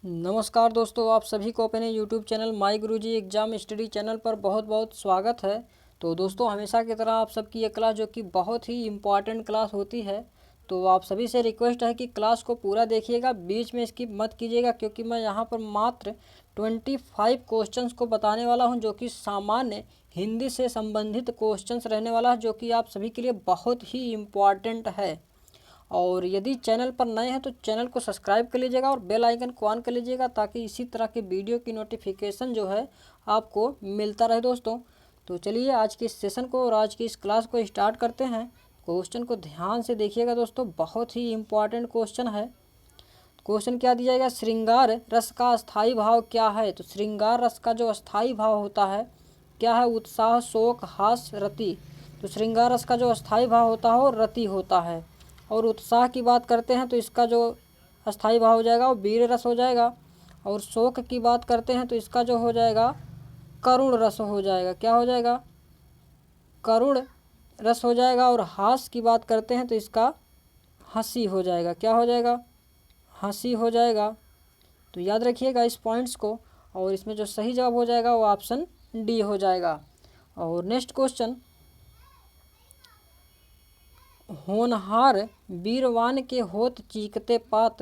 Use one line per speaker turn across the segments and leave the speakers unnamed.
नमस्कार दोस्तों, आप सभी को अपने YouTube channel my Guruji exam study channel पर बहुत बहुत स्वागत है। तो दोस्तों, हमेशा की तरह आप सबकी ये क्लास जो कि बहुत ही इम्पॉर्टेंट क्लास होती है, तो आप सभी से रिक्वेस्ट है कि क्लास को पूरा देखिएगा, बीच में स्किप मत कीजिएगा, क्योंकि मैं यहाँ पर मात्र 25 क्वेश्चंस को बताने वाला हूँ जो कि सामान्य हिंदी से संबंधित क्वेश्चंस रहने वाला है, जो कि आप सभी के लिए बहुत ही इम्पॉर्टेंट है। और यदि चैनल पर नए हैं तो चैनल को सब्सक्राइब कर लीजिएगा और बेल आइकन को ऑन कर लीजिएगा, ताकि इसी तरह के वीडियो की नोटिफिकेशन जो है आपको मिलता रहे दोस्तों। तो चलिए आज के इस सेशन को और आज की इस क्लास को स्टार्ट करते हैं। क्वेश्चन को ध्यान से देखिएगा दोस्तों, बहुत ही इम्पॉर्टेंट क्वेश्चन है। क्वेश्चन क्या दिया जाएगा, श्रृंगार रस का अस्थाई भाव क्या है। तो श्रृंगार रस का जो अस्थाई भाव होता है क्या है, उत्साह, शोक, हास, रति। तो श्रृंगार रस का जो अस्थाई भाव होता है वो रति होता है। और उत्साह की बात करते हैं तो इसका जो अस्थाई भाव हो जाएगा वो वीर रस हो जाएगा। और शोक की बात करते हैं तो इसका जो हो जाएगा करुण रस हो जाएगा। क्या हो जाएगा, करुण रस हो जाएगा। और हास की बात करते हैं तो इसका हंसी हो जाएगा। क्या हो जाएगा, हंसी हो जाएगा। तो याद रखिएगा इस पॉइंट्स को। और इसमें जो सही जवाब हो जाएगा वो ऑप्शन डी हो जाएगा। और नेक्स्ट क्वेश्चन, होनहार वीरवान के होत चीकते पात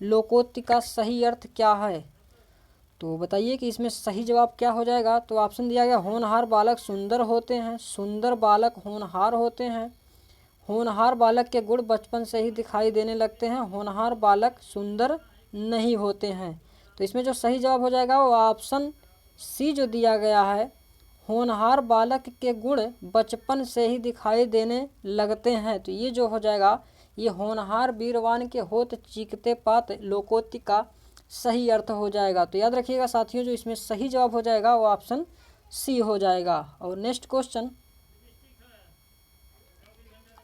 लोकोक्ति का सही अर्थ क्या है। तो बताइए कि इसमें सही जवाब क्या हो जाएगा। तो ऑप्शन दिया गया, होनहार बालक सुंदर होते हैं, सुंदर बालक होनहार होते हैं, होनहार बालक के गुण बचपन से ही दिखाई देने लगते हैं, होनहार बालक सुंदर नहीं होते हैं। तो इसमें जो सही जवाब हो जाएगा वो ऑप्शन सी जो दिया गया है, होनहार बालक के गुण बचपन से ही दिखाई देने लगते हैं। तो ये जो हो जाएगा, ये होनहार वीरवान के होत चीकते पात लोकोक्ति का सही अर्थ हो जाएगा। तो याद रखिएगा साथियों, जो इसमें सही जवाब हो जाएगा वो ऑप्शन सी हो जाएगा। और नेक्स्ट क्वेश्चन,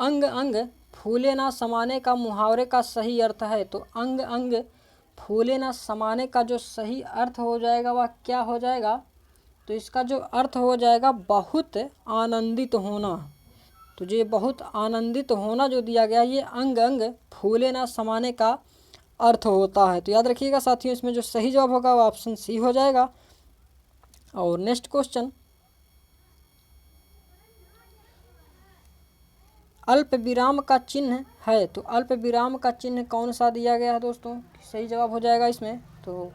अंग अंग फूले ना समाने का मुहावरे का सही अर्थ है। तो अंग अंग फूले ना समाने का जो सही अर्थ हो जाएगा वह क्या हो जाएगा। तो इसका जो अर्थ हो जाएगा बहुत आनंदित होना। तो ये बहुत आनंदित होना जो दिया गया, ये अंग अंग फूले ना समाने का अर्थ होता है। तो याद रखिएगा साथियों, इसमें जो सही जवाब होगा वो ऑप्शन सी हो जाएगा। और नेक्स्ट क्वेश्चन, अल्प विराम का चिन्ह है। तो अल्प विराम का चिन्ह कौन सा दिया गया है दोस्तों, सही जवाब हो जाएगा इसमें। तो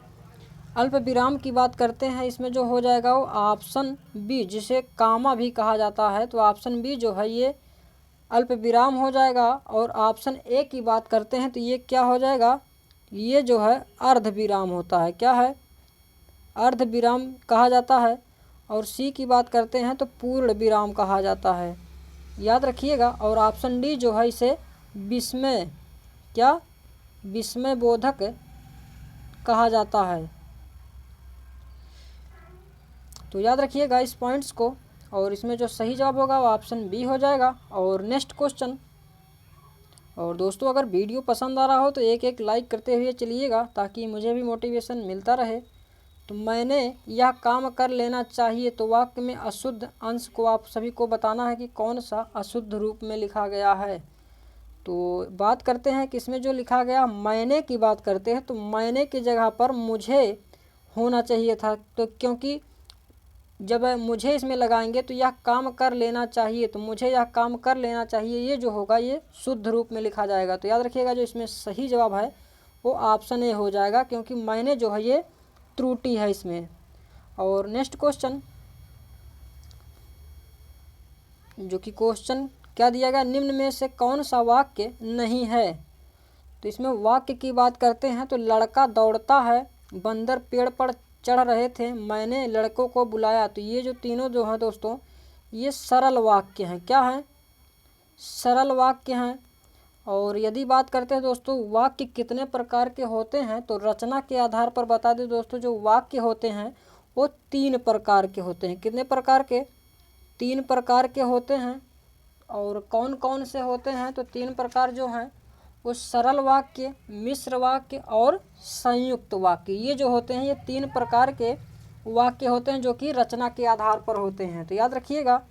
अल्प विराम की बात करते हैं, इसमें जो हो जाएगा वो ऑप्शन बी, जिसे कामा भी कहा जाता है। तो ऑप्शन बी जो है ये अल्प विराम हो जाएगा। और ऑप्शन ए की बात करते हैं तो ये क्या हो जाएगा, ये जो है अर्ध विराम होता है। क्या है, अर्ध विराम कहा जाता है। और सी की बात करते हैं तो पूर्ण विराम कहा जाता है। याद रखिएगा। और ऑप्शन डी जो है इसे विस्मय, क्या, विस्मय बोधक कहा जाता है। तो याद रखिएगा इस पॉइंट्स को। और इसमें जो सही जवाब होगा वो ऑप्शन बी हो जाएगा। और नेक्स्ट क्वेश्चन, और दोस्तों अगर वीडियो पसंद आ रहा हो तो एक एक लाइक करते हुए चलिएगा, ताकि मुझे भी मोटिवेशन मिलता रहे। तो मैंने यह काम कर लेना चाहिए, तो वाक्य में अशुद्ध अंश को आप सभी को बताना है कि कौन सा अशुद्ध रूप में लिखा गया है। तो बात करते हैं कि इसमें जो लिखा गया मैंने की बात करते हैं, तो मैंने की जगह पर मुझे होना चाहिए था। तो क्योंकि जब मुझे इसमें लगाएंगे तो यह काम कर लेना चाहिए, तो मुझे यह काम कर लेना चाहिए, ये जो होगा ये शुद्ध रूप में लिखा जाएगा। तो याद रखिएगा जो इसमें सही जवाब है वो ऑप्शन ए हो जाएगा, क्योंकि मैंने जो है ये त्रुटि है इसमें। और नेक्स्ट क्वेश्चन, जो कि क्वेश्चन क्या दिया गया, निम्न में से कौन सा वाक्य नहीं है। तो इसमें वाक्य की बात करते हैं तो लड़का दौड़ता है, बंदर पेड़ पर चढ़ रहे थे, मैंने लड़कों को बुलाया। तो ये जो तीनों जो हैं दोस्तों ये सरल वाक्य हैं। क्या हैं, सरल वाक्य हैं। और यदि बात करते हैं दोस्तों वाक्य कितने प्रकार के होते हैं, तो रचना के आधार पर बता दें दोस्तों, जो वाक्य होते हैं वो 3 प्रकार के होते हैं। कितने प्रकार के, 3 प्रकार के होते हैं। और कौन कौन से होते हैं, तो 3 प्रकार जो हैं वो सरल वाक्य, मिश्र वाक्य और संयुक्त वाक्य, ये जो होते हैं ये 3 प्रकार के वाक्य होते हैं जो कि रचना के आधार पर होते हैं। तो याद रखिएगा।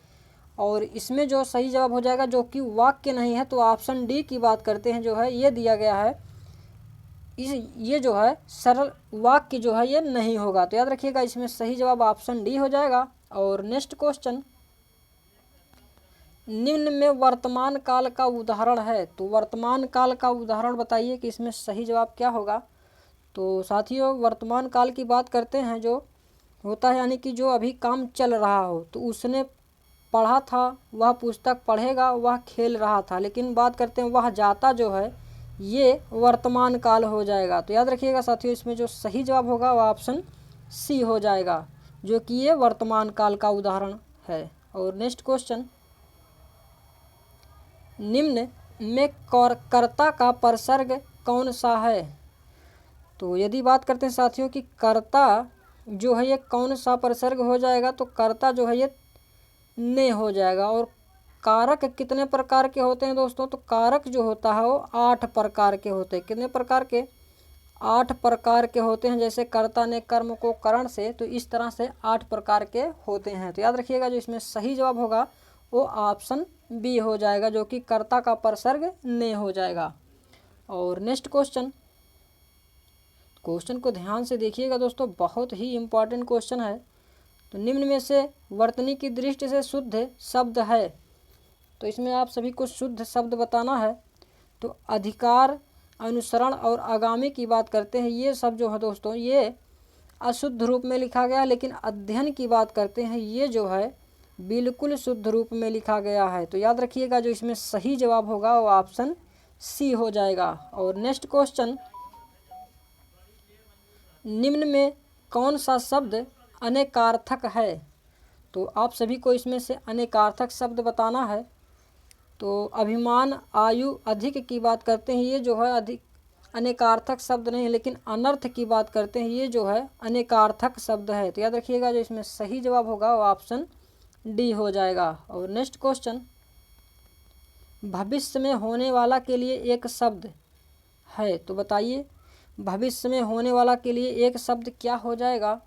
और इसमें जो सही जवाब हो जाएगा जो कि वाक्य नहीं है, तो ऑप्शन डी की बात करते हैं, जो है ये दिया गया है ये जो है सरल वाक्य जो है ये नहीं होगा। तो याद रखिएगा इसमें सही जवाब ऑप्शन डी हो जाएगा। और नेक्स्ट क्वेश्चन, निम्न में वर्तमान काल का उदाहरण है। तो वर्तमान काल का उदाहरण बताइए कि इसमें सही जवाब क्या होगा। तो साथियों वर्तमान काल की बात करते हैं, जो होता है यानी कि जो अभी काम चल रहा हो। तो उसने पढ़ा था, वह पुस्तक पढ़ेगा, वह खेल रहा था। लेकिन बात करते हैं वह जाता जो है, ये वर्तमान काल हो जाएगा। तो याद रखिएगा साथियों इसमें जो सही जवाब होगा वह ऑप्शन सी हो जाएगा, जो कि ये वर्तमान काल का उदाहरण है। और नेक्स्ट क्वेश्चन, निम्न में कर्ता का परसर्ग कौन सा है। तो यदि बात करते हैं साथियों कि कर्ता जो है ये कौन सा परसर्ग हो जाएगा, तो कर्ता जो है ये ने हो जाएगा। और कारक कितने प्रकार के होते हैं दोस्तों, तो कारक जो होता है वो 8 प्रकार के होते हैं। कितने प्रकार के, 8 प्रकार के होते हैं। जैसे कर्ता ने कर्म को करण से, तो इस तरह से 8 प्रकार के होते हैं। तो याद रखिएगा जो इसमें सही जवाब होगा वो ऑप्शन बी हो जाएगा, जो कि कर्ता का परसर्ग ने हो जाएगा। और नेक्स्ट क्वेश्चन, क्वेश्चन को ध्यान से देखिएगा दोस्तों, बहुत ही इम्पॉर्टेंट क्वेश्चन है। तो निम्न में से वर्तनी की दृष्टि से शुद्ध शब्द है। तो इसमें आप सभी को शुद्ध शब्द बताना है। तो अधिकार, अनुसरण और आगामी की बात करते हैं, ये सब जो है दोस्तों ये अशुद्ध रूप में लिखा गया है। लेकिन अध्ययन की बात करते हैं, ये जो है बिल्कुल शुद्ध रूप में लिखा गया है। तो याद रखिएगा जो इसमें सही जवाब होगा वो ऑप्शन सी हो जाएगा। और नेक्स्ट क्वेश्चन, निम्न में कौन सा शब्द अनेकार्थक है। तो आप सभी को इसमें से अनेकार्थक शब्द बताना है। तो अभिमान, आयु, अधिक की बात करते हैं, ये जो है अधिक अनेकार्थक शब्द नहीं है। लेकिन अनर्थ की बात करते हैं, ये जो है अनेकार्थक शब्द है। तो याद रखिएगा जो इसमें सही जवाब होगा वो ऑप्शन डी हो जाएगा। और नेक्स्ट क्वेश्चन, भविष्य में होने वाला के लिए एक शब्द है। तो बताइए भविष्य में होने वाला के लिए एक शब्द क्या हो जाएगा।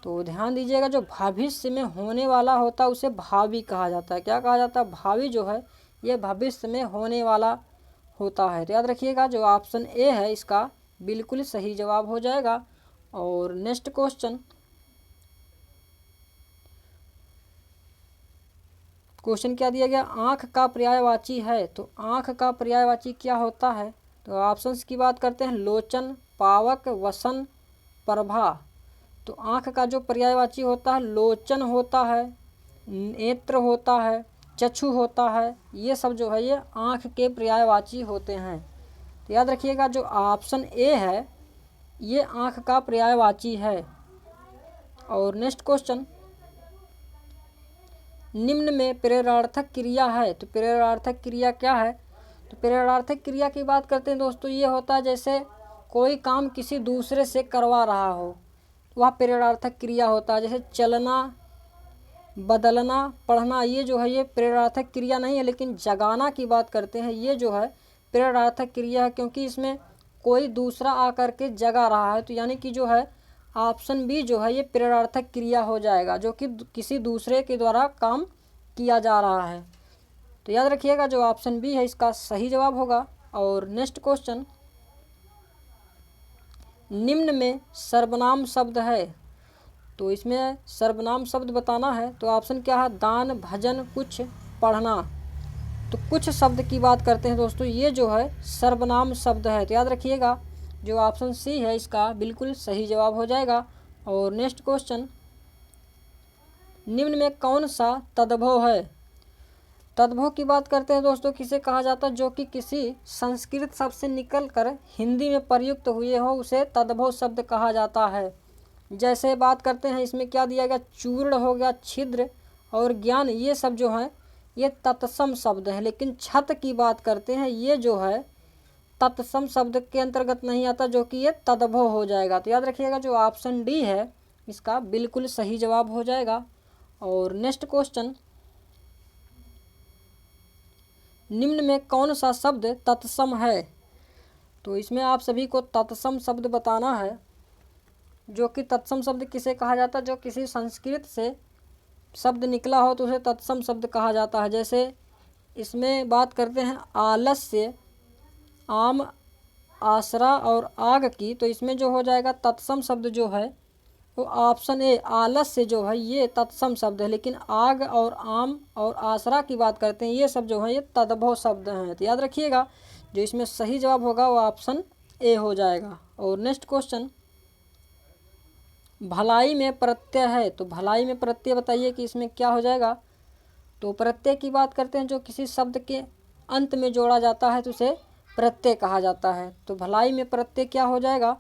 तो ध्यान दीजिएगा जो भविष्य में होने वाला होता है उसे भावी कहा जाता है। क्या कहा जाता है, भावी जो है ये भविष्य में होने वाला होता है। तो याद रखिएगा जो ऑप्शन ए है इसका बिल्कुल सही जवाब हो जाएगा। और नेक्स्ट क्वेश्चन, क्वेश्चन क्या दिया गया, आँख का पर्यायवाची है। तो आँख का पर्यायवाची क्या होता है। तो ऑप्शंस की बात करते हैं, लोचन, पावक, वसन, प्रभा। तो आँख का जो पर्यायवाची होता है लोचन होता है, नेत्र होता है, चक्षु होता है। ये सब जो है ये आँख के पर्यायवाची होते हैं। तो याद रखिएगा जो ऑप्शन ए है ये आँख का पर्यायवाची है। और नेक्स्ट क्वेश्चन, निम्न में प्रेरणार्थक क्रिया है। तो प्रेरणार्थक क्रिया क्या है। तो प्रेरणार्थक क्रिया की बात करते हैं दोस्तों, ये होता है जैसे कोई काम किसी दूसरे से करवा रहा हो, वह प्रेरणार्थक क्रिया होता है। जैसे चलना, बदलना, पढ़ना, ये जो है ये प्रेरणार्थक क्रिया नहीं है। लेकिन जगाना की बात करते हैं, ये जो है प्रेरणार्थक क्रिया है, क्योंकि इसमें कोई दूसरा आकर के जगा रहा है। तो यानी कि जो है ऑप्शन बी जो है ये प्रेरणार्थक क्रिया हो जाएगा, जो कि किसी दूसरे के द्वारा काम किया जा रहा है। तो याद रखिएगा जो ऑप्शन बी है इसका सही जवाब होगा। और नेक्स्ट क्वेश्चन, निम्न में सर्वनाम शब्द है। तो इसमें सर्वनाम शब्द बताना है। तो ऑप्शन क्या है, दान, भजन, कुछ, पढ़ना। तो कुछ शब्द की बात करते हैं दोस्तों, ये जो है सर्वनाम शब्द है। तो याद रखिएगा जो ऑप्शन सी है इसका बिल्कुल सही जवाब हो जाएगा। और नेक्स्ट क्वेश्चन, निम्न में कौन सा तद्भव है। तद्भव की बात करते हैं दोस्तों, किसे कहा जाता है, जो कि किसी संस्कृत शब्द से निकल कर हिंदी में प्रयुक्त हुए हो उसे तद्भव शब्द कहा जाता है। जैसे बात करते हैं इसमें क्या दिया गया, चूर्ण हो गया, छिद्र और ज्ञान, ये सब जो है ये तत्सम शब्द है। लेकिन छत की बात करते हैं, ये जो है तत्सम शब्द के अंतर्गत नहीं आता, जो कि ये तद्भव हो जाएगा। तो याद रखिएगा जो ऑप्शन डी है इसका बिल्कुल सही जवाब हो जाएगा। और नेक्स्ट क्वेश्चन, निम्न में कौन सा शब्द तत्सम है। तो इसमें आप सभी को तत्सम शब्द बताना है, जो कि तत्सम शब्द किसे कहा जाता है, जो किसी संस्कृत से शब्द निकला हो तो उसे तत्सम शब्द कहा जाता है। जैसे इसमें बात करते हैं आलस्य, आम, आसरा और आग की, तो इसमें जो हो जाएगा तत्सम शब्द जो है वो ऑप्शन ए आलस्य जो है ये तत्सम शब्द है। लेकिन आग और आम और आसरा की बात करते हैं, ये सब जो है ये तद्भव शब्द हैं। तो याद रखिएगा जो इसमें सही जवाब होगा वो ऑप्शन ए हो जाएगा। और नेक्स्ट क्वेश्चन, भलाई में प्रत्यय है, तो भलाई में प्रत्यय बताइए कि इसमें क्या हो जाएगा। तो प्रत्यय की बात करते हैं जो किसी शब्द के अंत में जोड़ा जाता है तो उसे प्रत्यय कहा जाता है। तो भलाई में प्रत्यय क्या हो जाएगा,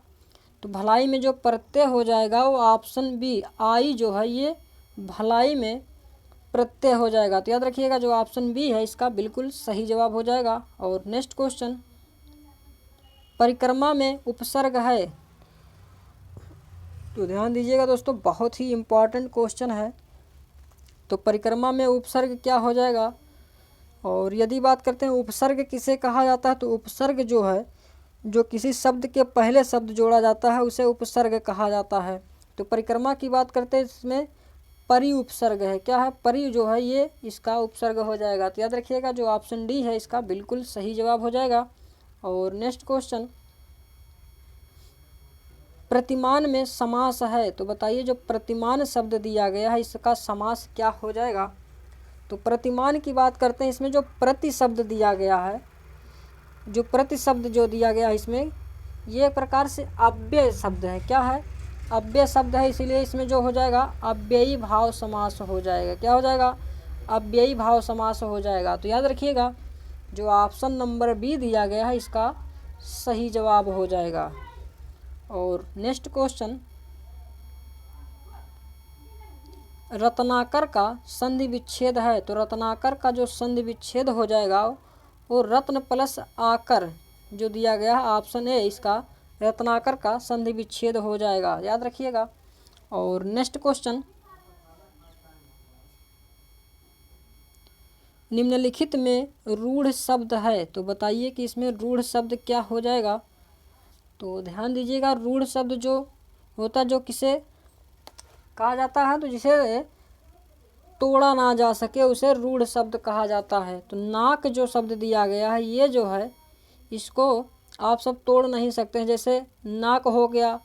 तो भलाई में जो प्रत्यय हो जाएगा वो ऑप्शन बी आई जो है ये भलाई में प्रत्यय हो जाएगा। तो याद रखिएगा जो ऑप्शन बी है इसका बिल्कुल सही जवाब हो जाएगा। और नेक्स्ट क्वेश्चन, परिक्रमा में उपसर्ग है, तो ध्यान दीजिएगा दोस्तों बहुत ही इम्पॉर्टेंट क्वेश्चन है। तो परिक्रमा में उपसर्ग क्या हो जाएगा, और यदि बात करते हैं उपसर्ग किसे कहा जाता है, तो उपसर्ग जो है जो किसी शब्द के पहले शब्द जोड़ा जाता है उसे उपसर्ग कहा जाता है। तो परिक्रमा की बात करते हैं इसमें परि उपसर्ग है, क्या है परि जो है ये इसका उपसर्ग हो जाएगा। तो याद रखिएगा जो ऑप्शन डी है इसका बिल्कुल सही जवाब हो जाएगा। और नेक्स्ट क्वेश्चन, प्रतिमान में समास है, तो बताइए जो प्रतिमान शब्द दिया गया है इसका समास क्या हो जाएगा। तो प्रतिमान की बात करते हैं, इसमें जो प्रति शब्द दिया गया है, जो प्रति शब्द जो दिया गया है इसमें ये एक प्रकार से अव्यय शब्द है, क्या है अव्यय शब्द है, इसीलिए इसमें जो हो जाएगा अव्ययी भाव समास हो जाएगा। क्या हो जाएगा, अव्ययी भाव समास हो जाएगा। तो याद रखिएगा जो ऑप्शन नंबर बी दिया गया है इसका सही जवाब हो जाएगा। और नेक्स्ट क्वेश्चन, रत्नाकर का संधि विच्छेद है, तो रत्नाकर का जो संधि विच्छेद हो जाएगा वो रत्न प्लस आकर जो दिया गया है ऑप्शन ए इसका रत्नाकर का संधि विच्छेद हो जाएगा, याद रखिएगा। और नेक्स्ट क्वेश्चन, निम्नलिखित में रूढ़ शब्द है, तो बताइए कि इसमें रूढ़ शब्द क्या हो जाएगा। तो ध्यान दीजिएगा रूढ़ शब्द जो होता है जो किसे कहा जाता है, तो जिसे तोड़ा ना जा सके उसे रूढ़ शब्द कहा जाता है। तो नाक जो शब्द दिया गया है ये जो है इसको आप सब तोड़ नहीं सकते हैं, जैसे नाक हो गया,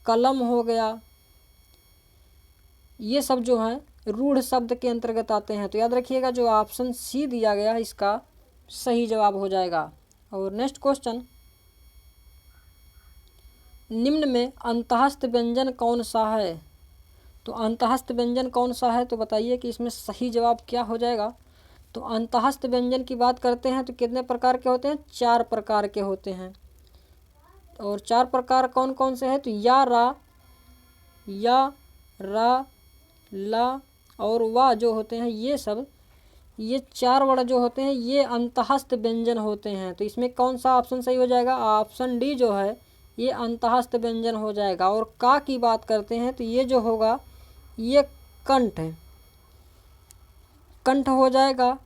कलम हो गया, ये सब जो है रूढ़ शब्द के अंतर्गत आते हैं। तो याद रखिएगा जो ऑप्शन सी दिया गया है इसका सही जवाब हो जाएगा। और नेक्स्ट क्वेश्चन, निम्न में अंतःस्थ व्यंजन कौन सा है, तो अंतःस्थ व्यंजन कौन सा है, तो बताइए कि इसमें सही जवाब क्या हो जाएगा। तो अंतःस्थ व्यंजन की बात करते हैं तो कितने प्रकार के होते हैं, 4 प्रकार के होते हैं। और 4 प्रकार कौन कौन से हैं, तो या रा ला और वा जो होते हैं ये सब ये 4 वर्ड जो होते हैं ये अंतःस्थ व्यंजन होते हैं। तो इसमें कौन सा ऑप्शन सही हो जाएगा, ऑप्शन डी जो है ये अंतःस्थ व्यंजन हो जाएगा। और का की बात करते हैं तो ये जो होगा ये कंठ है, कंठ हो जाएगा।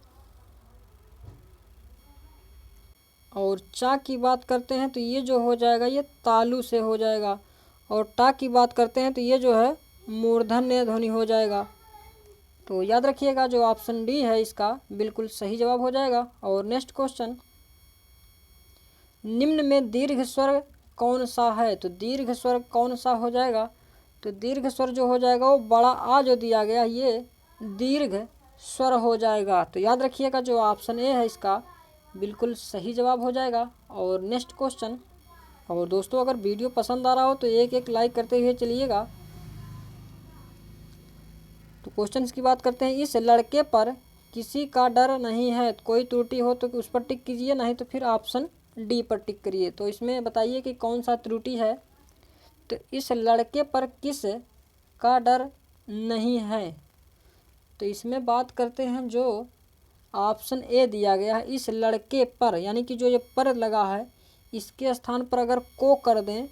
और चा की बात करते हैं तो ये जो हो जाएगा ये तालु से हो जाएगा। और टा की बात करते हैं तो ये जो है मूर्धन्य ध्वनि हो जाएगा। तो याद रखिएगा जो ऑप्शन डी है इसका बिल्कुल सही जवाब हो जाएगा। और नेक्स्ट क्वेश्चन, निम्न में दीर्घ स्वर कौन सा है, तो दीर्घ स्वर कौन सा हो जाएगा। तो दीर्घ स्वर जो हो जाएगा वो बड़ा आ जो दिया गया ये दीर्घ स्वर हो जाएगा। तो याद रखिएगा जो ऑप्शन ए है इसका बिल्कुल सही जवाब हो जाएगा। और नेक्स्ट क्वेश्चन, और दोस्तों अगर वीडियो पसंद आ रहा हो तो एक लाइक करते हुए चलिएगा। तो क्वेश्चन की बात करते हैं, इस लड़के पर किसी का डर नहीं है, कोई त्रुटि हो तो उस पर टिक कीजिए, नहीं तो फिर ऑप्शन डी पर टिक करिए। तो इसमें बताइए कि कौन सा त्रुटि है। तो इस लड़के पर किस का डर नहीं है, तो इसमें बात करते हैं जो ऑप्शन ए दिया गया है, इस लड़के पर, यानी कि जो ये पर लगा है इसके स्थान पर अगर को कर दें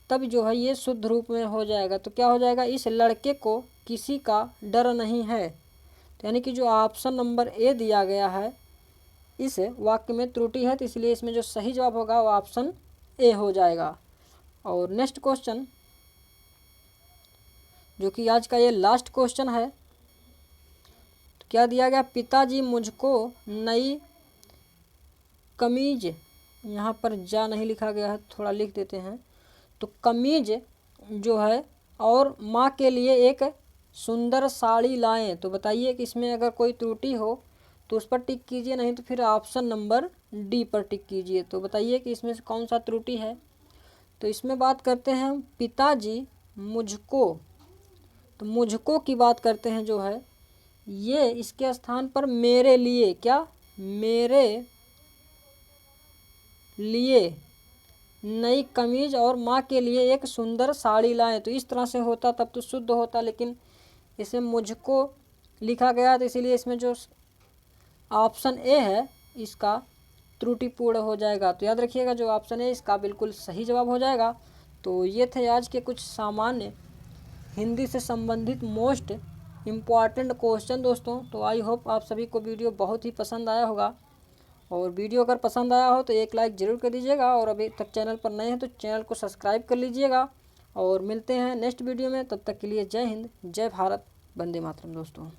तब जो है ये शुद्ध रूप में हो जाएगा। तो क्या हो जाएगा, इस लड़के को किसी का डर नहीं है। तो यानी कि जो ऑप्शन नंबर ए दिया गया है इस वाक्य में त्रुटि है, तो इसलिए इसमें जो सही जवाब होगा वो ऑप्शन ए हो जाएगा। और नेक्स्ट क्वेश्चन जो कि आज का ये लास्ट क्वेश्चन है, क्या दिया गया, पिताजी मुझको नई कमीज यहाँ पर जा नहीं लिखा गया है, थोड़ा लिख देते हैं। तो कमीज जो है और माँ के लिए एक सुंदर साड़ी लाएं। तो बताइए कि इसमें अगर कोई त्रुटि हो तो उस पर टिक कीजिए, नहीं तो फिर ऑप्शन नंबर डी पर टिक कीजिए। तो बताइए कि इसमें से कौन सा त्रुटि है। तो इसमें बात करते हैं पिताजी मुझको, तो मुझको की बात करते हैं जो है ये, इसके स्थान पर मेरे लिए, क्या मेरे लिए नई कमीज और माँ के लिए एक सुंदर साड़ी लाएं। तो इस तरह से होता तब तो शुद्ध होता, लेकिन इसमें मुझको लिखा गया तो इसीलिए इसमें जो ऑप्शन ए है इसका त्रुटिपूर्ण हो जाएगा। तो याद रखिएगा जो ऑप्शन ए इसका बिल्कुल सही जवाब हो जाएगा। तो ये थे आज के कुछ सामान्य हिंदी से संबंधित मोस्ट इम्पॉर्टेंट क्वेश्चन दोस्तों। तो आई होप आप सभी को वीडियो बहुत ही पसंद आया होगा, और वीडियो अगर पसंद आया हो तो एक लाइक ज़रूर कर दीजिएगा, और अभी तक चैनल पर नए हैं तो चैनल को सब्सक्राइब कर लीजिएगा। और मिलते हैं नेक्स्ट वीडियो में, तब तक के लिए जय हिंद, जय भारत, वंदे मातरम दोस्तों।